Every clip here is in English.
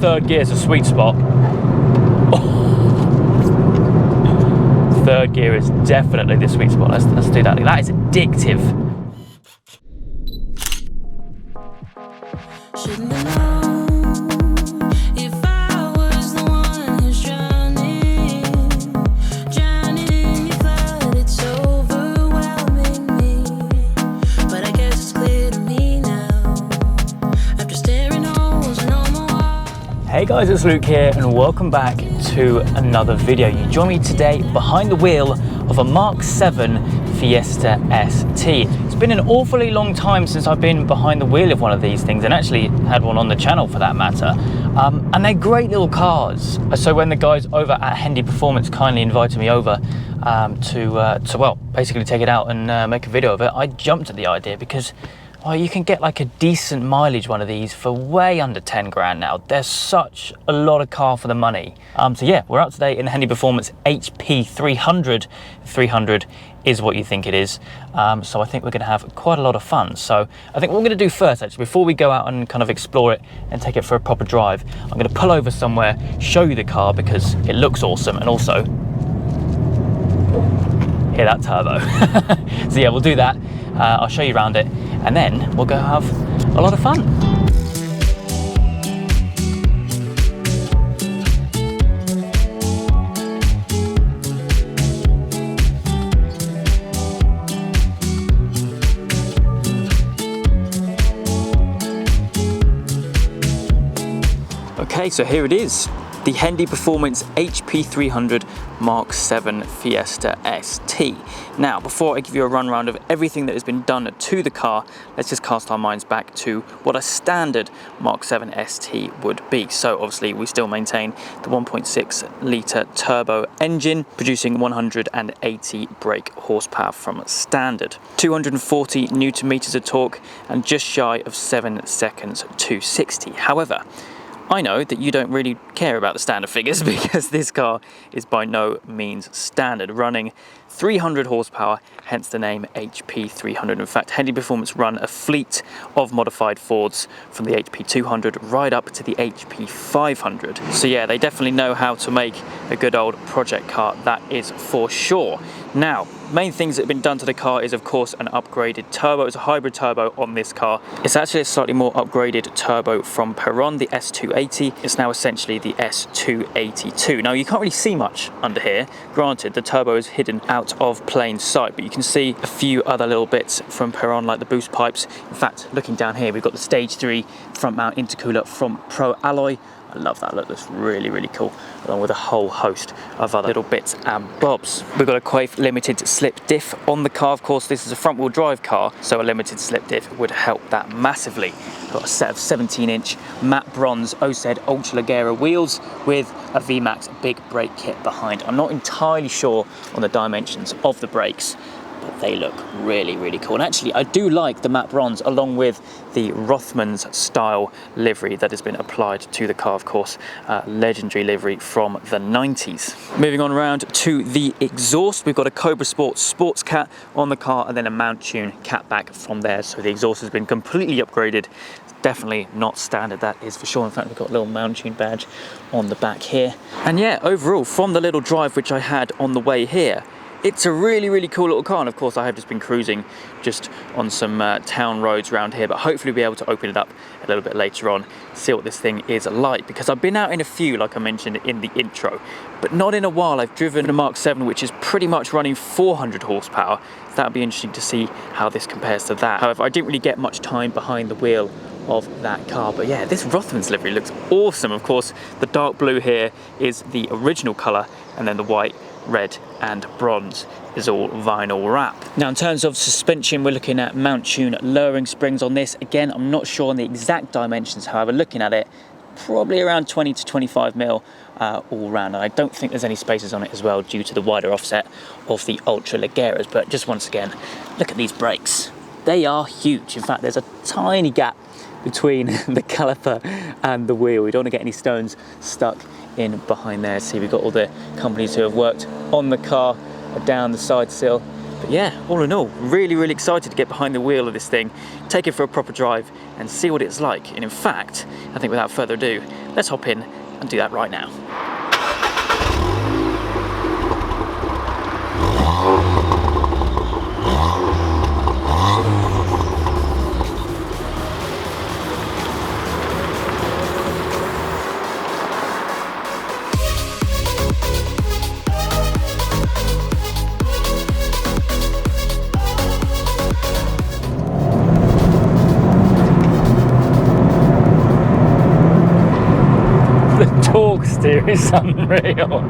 third gear is a sweet spot. Third gear is definitely the sweet spot. Let's do that. That is addictive. Hey guys, it's Luke here and welcome back to another video. You join me today behind the wheel of a Mark 7 Fiesta ST. It's been an awfully long time since I've been behind the wheel of one of these things, and actually had one on the channel for that matter. And they're great little cars. So when the guys over at Hendy Performance kindly invited me over to well, basically take it out and make a video of it, I jumped at the idea because well, you can get like a decent mileage one of these for way under 10 grand now. There's such a lot of car for the money. So yeah, we're out today in the Hendy Performance HP 300. 300 is what you think it is. So I think we're gonna have quite a lot of fun. So I think what we're gonna do first, actually, before we go out and kind of explore it and take it for a proper drive, I'm gonna pull over somewhere, show you the car because it looks awesome, and also hear that turbo. So yeah, we'll do that. I'll show you around it, and then we'll go have a lot of fun. Okay, so here it is. The Hendy Performance HP 300 Mark 7 Fiesta ST. Now, before I give you a run round of everything that has been done to the car, let's just cast our minds back to what a standard Mark 7 ST would be. So obviously we still maintain the 1.6 litre turbo engine, producing 180 brake horsepower from standard. 240 Newton meters of torque and just shy of 7 seconds to 60. However, I know that you don't really care about the standard figures because this car is by no means standard, running 300 horsepower, hence the name HP 300. In fact, Hendy Performance run a fleet of modified Fords from the HP 200 right up to the HP 500. So yeah, they definitely know how to make a good old project car, that is for sure. Now, main things that have been done to the car is of course an upgraded turbo. It's a hybrid turbo on this car. It's actually a slightly more upgraded turbo from Perron, the S280. It's now essentially the S282. Now you can't really see much under here. Granted, the turbo is hidden out of plain sight, but you can see a few other little bits from Perron, like the boost pipes. In fact, looking down here, we've got the stage 3 front mount intercooler from Pro Alloy. I love that look, that's really, really cool, along with a whole host of other little bits and bobs. We've got a Quaife limited slip diff on the car. Of course, this is a front wheel drive car, so a limited slip diff would help that massively. We've got a set of 17-inch matte bronze OZ Ultra Leggera wheels with a VMAX big brake kit behind. I'm not entirely sure on the dimensions of the brakes, but they look really, really cool. And actually, I do like the matte bronze along with the Rothmans style livery that has been applied to the car, of course, legendary livery from the 90s. Moving on around to the exhaust, we've got a Cobra Sport sports cat on the car and then a Mount Tune cat back from there. So the exhaust has been completely upgraded. Definitely not standard, that is for sure. In fact, we've got a little Mount Tune badge on the back here. And yeah, overall, from the little drive which I had on the way here, it's a really, really cool little car. And of course, I have just been cruising just on some town roads around here, but hopefully be able to open it up a little bit later on, see what this thing is like, because I've been out in a few, like I mentioned in the intro, but not in a while. I've driven a Mark 7, which is pretty much running 400 horsepower. So that'd be interesting to see how this compares to that. However, I didn't really get much time behind the wheel of that car, but yeah, this Rothmans livery looks awesome. Of course, the dark blue here is the original color, and then the white, red and bronze is all vinyl wrap. Now, in terms of suspension, we're looking at Mount Tune lowering springs on this. Again, I'm not sure on the exact dimensions, however, looking at it, probably around 20 to 25 mil all round. And I don't think there's any spaces on it as well due to the wider offset of the Ultra Leggeras. But just once again, look at these brakes. They are huge. In fact, there's a tiny gap between the caliper and the wheel. We don't want to get any stones stuck in behind there. See, we've got all the companies who have worked on the car down the side sill. But But yeah, all in all, really excited to get behind the wheel of this thing, take it for a proper drive and see what it's like. And in fact, I think without further ado, let's hop in and do that right now. Steer is unreal.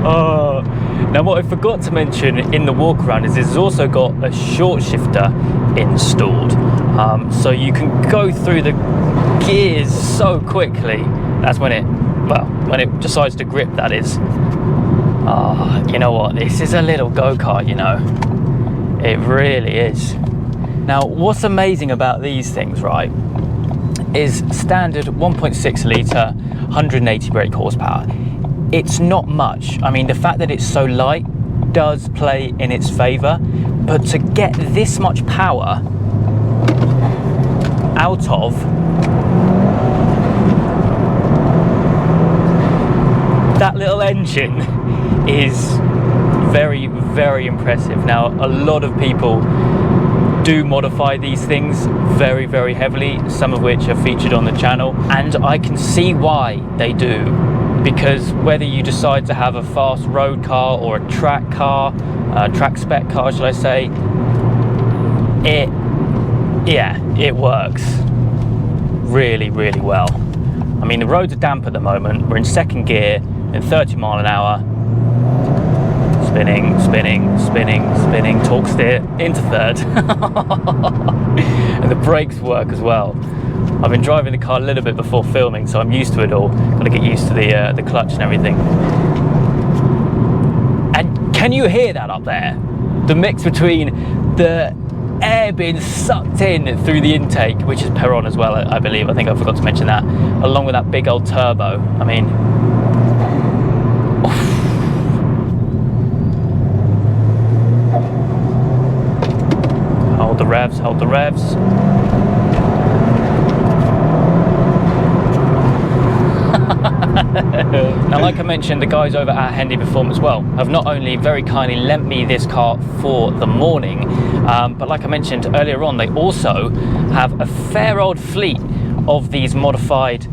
Oh. Now what I forgot to mention in the walk around is it's also got a short shifter installed, so you can go through the gears so quickly. That's when it decides to grip, that is. You know what, this is a little go-kart, you know, it really is. Now what's amazing about these things, right, is standard 1.6 litre 180 brake horsepower. It's not much. I mean, the fact that it's so light does play in its favour, but to get this much power out of that little engine is very impressive. Now, a lot of people do modify these things very heavily, some of which are featured on the channel, and I can see why they do, because whether you decide to have a fast road car or a track car, track spec car should I say, it works really really well. I mean, the roads are damp at the moment, we're in second gear in 30 mile an hour, spinning, torque steer into third. And the brakes work as well. I've been driving the car a little bit before filming, so I'm used to it all. Got to get used to the clutch and everything. And can you hear that up there? The mix between the air being sucked in through the intake, which is Perron as well, I believe. I think I forgot to mention that, along with that big old turbo. I mean, hold the revs. Now, like I mentioned, the guys over at Hendy Performance have not only very kindly lent me this car for the morning, but like I mentioned earlier on, they also have a fair old fleet of these modified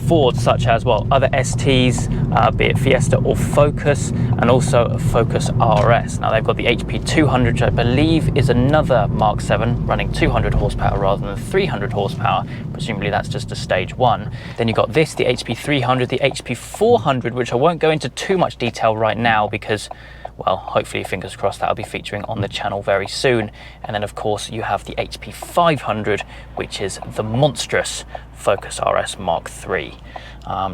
Fords, such as, well, other STs, be it Fiesta or Focus, and also a Focus RS. Now they've got the HP 200, which I believe is another Mark 7 running 200 horsepower rather than 300 horsepower. Presumably that's just a stage 1. Then you've got this, the HP 300, the HP 400, which I won't go into too much detail right now because, well, hopefully, fingers crossed, that'll be featuring on the channel very soon. And then of course you have the HP 500, which is the monstrous Focus RS Mark III.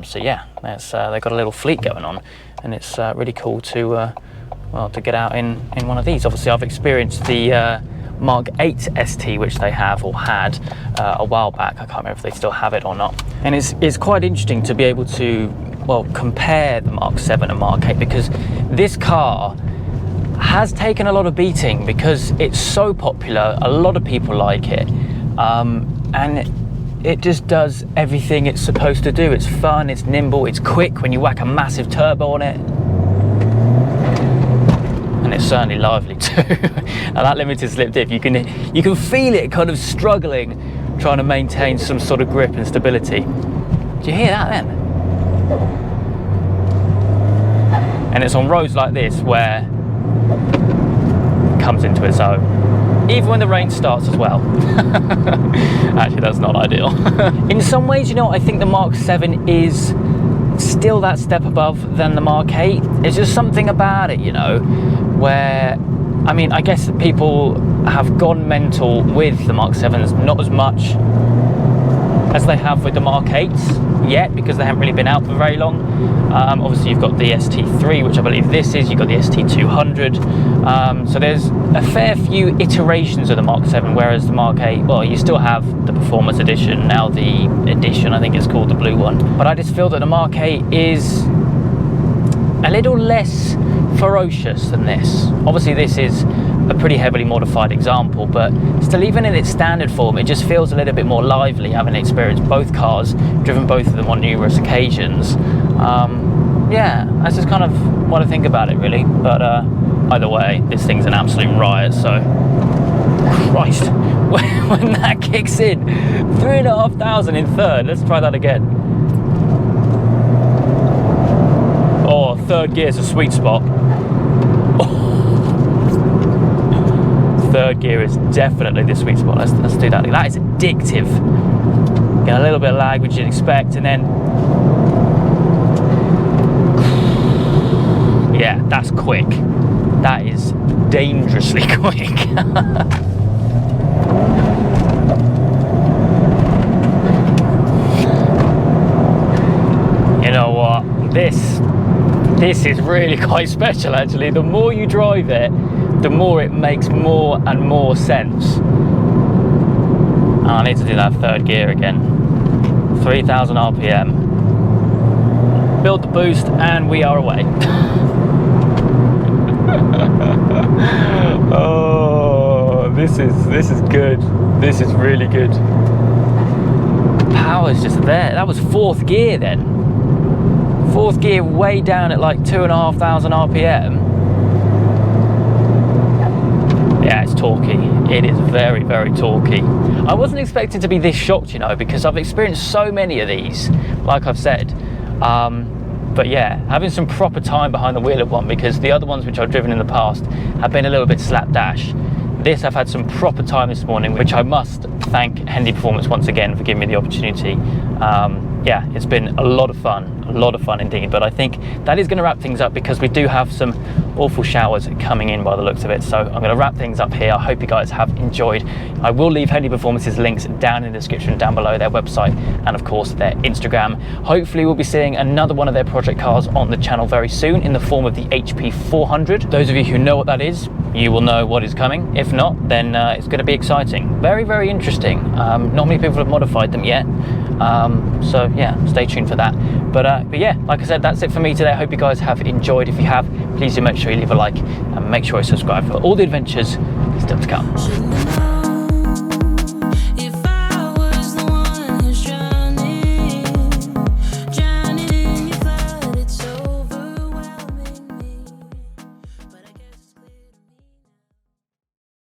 So yeah, they've got a little fleet going on, and it's really cool to well, to get out in one of these. Obviously I've experienced the Mark 8 ST, which they have or had a while back. I can't remember if they still have it or not. And it's quite interesting to be able to, well, compare the Mark 7 and Mark 8, because this car has taken a lot of beating because it's so popular. A lot of people like it, and it just does everything it's supposed to do. It's fun, it's nimble, it's quick when you whack a massive turbo on it, and it's certainly lively too. Now that limited slip diff, you can feel it kind of struggling, trying to maintain some sort of grip and stability. Do you hear that then? And it's on roads like this where it comes into its own, even when the rain starts as well. Actually, that's not ideal. In some ways, you know, I think the Mark 7 is still that step above than the Mark 8. It's just something about it, you know, where, I mean, I guess people have gone mental with the Mark 7s, not as much as they have with the Mark 8s yet, because they haven't really been out for very long. Obviously you've got the ST3, which I believe this is, you've got the ST200, so there's a fair few iterations of the Mark 7, whereas the Mark 8, well, you still have the Performance Edition, now the Edition, I think it's called, the blue one. But I just feel that the Mark 8 is a little less ferocious than this. Obviously this is a pretty heavily modified example, but still, even in its standard form, it just feels a little bit more lively, having experienced both cars, driven both of them on numerous occasions. Yeah, that's just kind of what I think about it, really. But either way, this thing's an absolute riot, so Christ, when that kicks in, 3,500 in third. Let's try that again. Oh, third gear's a sweet spot. Third gear is definitely the sweet spot. Let's do that. That is addictive. Get a little bit of lag, which you'd expect, and then yeah, that's quick. That is dangerously quick. You know what? This is really quite special, actually. The more you drive it, the more it makes more and more sense. I need to do that third gear again. 3,000 RPM. Build the boost, and we are away. Oh, this is good. This is really good. Power's just there. That was fourth gear then. Fourth gear way down at like 2,500 RPM. Yeah, it's torquey. It is very, very torquey. I wasn't expecting to be this shocked, you know, because I've experienced so many of these, like I've said. But yeah, having some proper time behind the wheel of one, because the other ones which I've driven in the past have been a little bit slapdash. This, I've had some proper time this morning, which I must thank Hendy Performance once again for giving me the opportunity. Yeah, it's been a lot of fun indeed. But I think that is going to wrap things up, because we do have some awful showers coming in by the looks of it. So I'm going to wrap things up here. I hope you guys have enjoyed. I will leave Hendy Performance's links down in the description down below, their website and of course their Instagram. Hopefully we'll be seeing another one of their project cars on the channel very soon, in the form of the HP 400. Those of you who know what that is, you will know what is coming. If not, then it's going to be exciting. Very, very interesting. Not many people have modified them yet. So yeah, stay tuned for that. But yeah, like I said, that's it for me today. I hope you guys have enjoyed. If you have, please do make sure you leave a like and make sure you subscribe for all the adventures still to come.